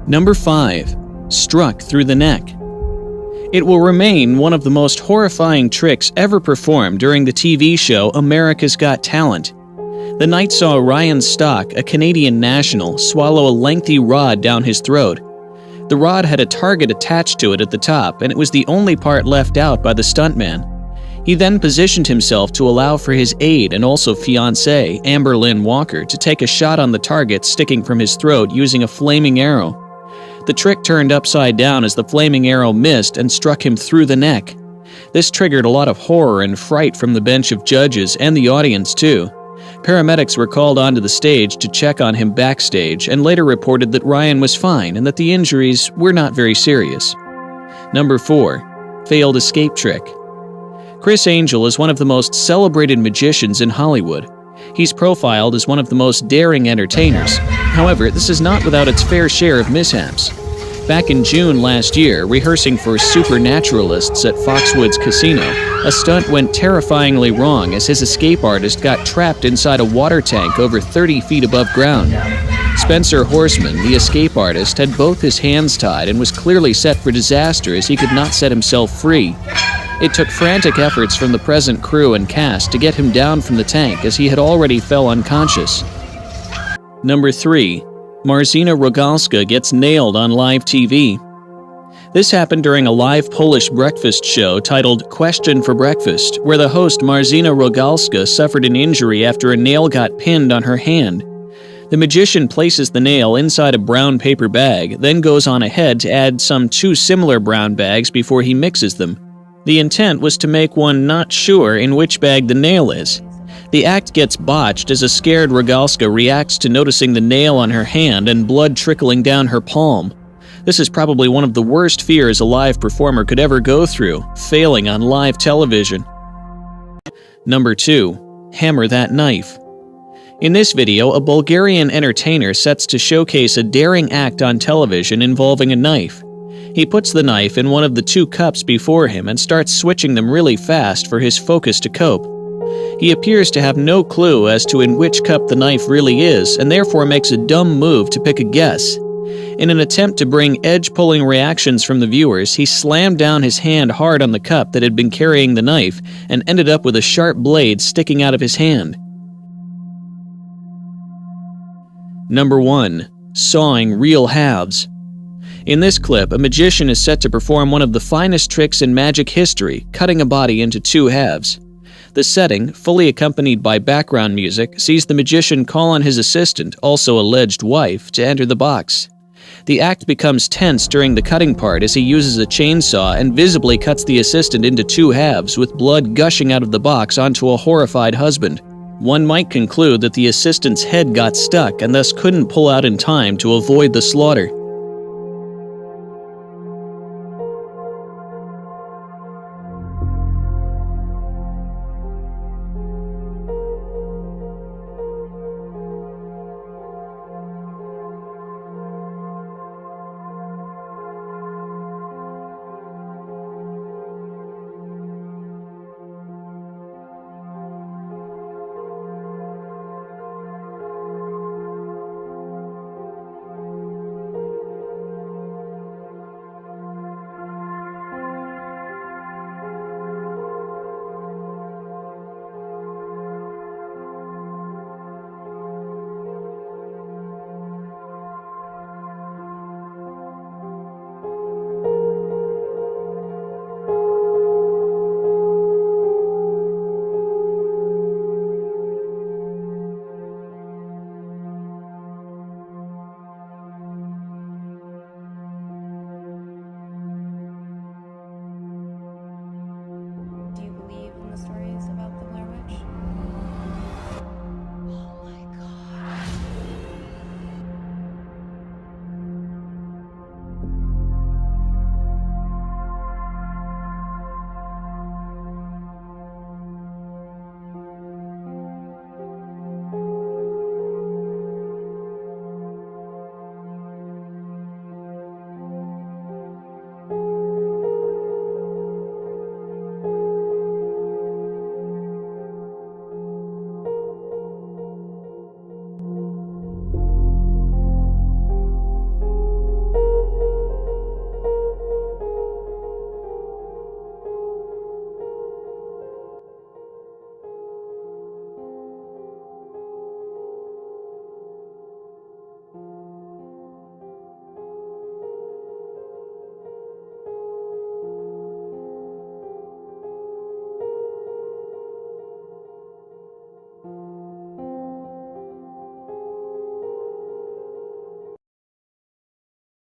Number 5. Struck through the neck. It will remain one of the most horrifying tricks ever performed during the TV show America's Got Talent. The night saw Ryan Stock, a Canadian national, swallow a lengthy rod down his throat. The rod had a target attached to it at the top, and it was the only part left out by the stuntman. He then positioned himself to allow for his aide and also fiancée, Amber Lynn Walker, to take a shot on the target sticking from his throat using a flaming arrow. The trick turned upside down as the flaming arrow missed and struck him through the neck. This triggered a lot of horror and fright from the bench of judges and the audience too. Paramedics were called onto the stage to check on him backstage and later reported that Ryan was fine and that the injuries were not very serious. Number 4. Failed escape trick. Criss Angel is one of the most celebrated magicians in Hollywood. He's profiled as one of the most daring entertainers. However, this is not without its fair share of mishaps. Back in June last year, rehearsing for Supernaturalists at Foxwoods Casino, a stunt went terrifyingly wrong as his escape artist got trapped inside a water tank over 30 feet above ground. Spencer Horseman, the escape artist, had both his hands tied and was clearly set for disaster as he could not set himself free. It took frantic efforts from the present crew and cast to get him down from the tank as he had already fell unconscious. Number 3. Marzyna Rogalska gets nailed on live TV. This happened during a live Polish breakfast show titled Question for Breakfast, where the host Marzyna Rogalska suffered an injury after a nail got pinned on her hand. The magician places the nail inside a brown paper bag, then goes on ahead to add some 2 similar brown bags before he mixes them. The intent was to make one not sure in which bag the nail is. The act gets botched as a scared Rogalska reacts to noticing the nail on her hand and blood trickling down her palm. This is probably one of the worst fears a live performer could ever go through, failing on live television. Number 2. Hammer that knife. In this video, a Bulgarian entertainer sets to showcase a daring act on television involving a knife. He puts the knife in one of the 2 cups before him and starts switching them really fast for his focus to cope. He appears to have no clue as to in which cup the knife really is and therefore makes a dumb move to pick a guess. In an attempt to bring edge-pulling reactions from the viewers, he slammed down his hand hard on the cup that had been carrying the knife and ended up with a sharp blade sticking out of his hand. Number 1. Sawing real halves. In this clip, a magician is set to perform one of the finest tricks in magic history, cutting a body into 2 halves. The setting, fully accompanied by background music, sees the magician call on his assistant, also alleged wife, to enter the box. The act becomes tense during the cutting part as he uses a chainsaw and visibly cuts the assistant into 2 halves with blood gushing out of the box onto a horrified husband. One might conclude that the assistant's head got stuck and thus couldn't pull out in time to avoid the slaughter.